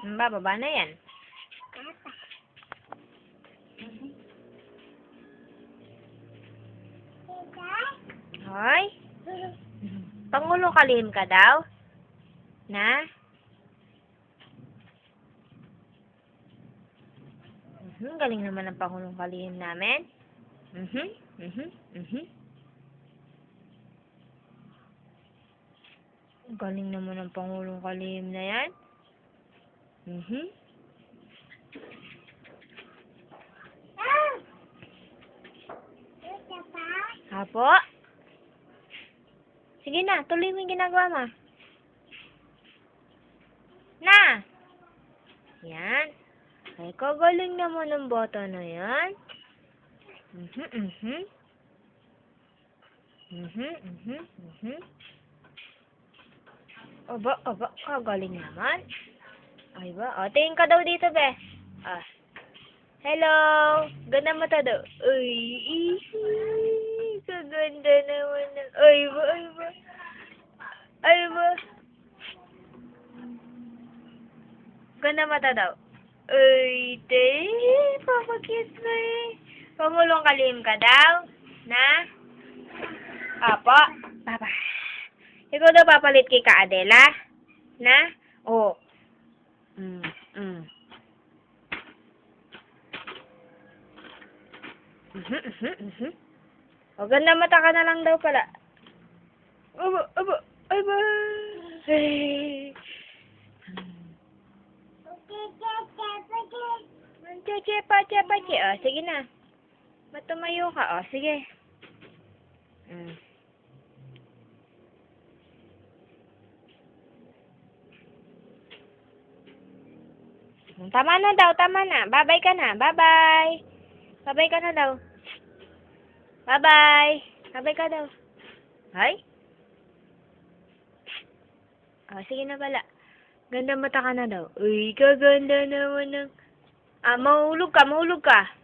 Bababa na yan. Hoy? Pangulo kalihim ka daw? Na? Galing naman ang pangulong kalihim namin. Galing naman ang pangulong kalihim na yan. Apo? Sige na, tuloy mo yung ginagawa mo. Na! Yan. Ay, kagaling naman ang bata na yan. Aba, kagaling naman. Ay ba? O, tingin ka daw dito, be. Ah. Hello! Ganda mata daw. Uy, kaganda naman ng... Ay ba? Ganda mata daw. Uy, papakit mo eh. Pangulong kalihim ka daw? Na? Apo? Papa. Ikaw daw papalit kay ka Adela? Na? Oo. O, ganda mata ka na lang daw pala. Ay ba? Hey. Cheche. O, sige na. Matumayo ka. O, sige. Tama na daw, tama na. Babay ka na. Babay. Babay ka na daw. Babay. Babay ka daw. Hay? O, sige na pala. Ganda mata ka na daw. Uy, kaganda naman ng... mahulog ka.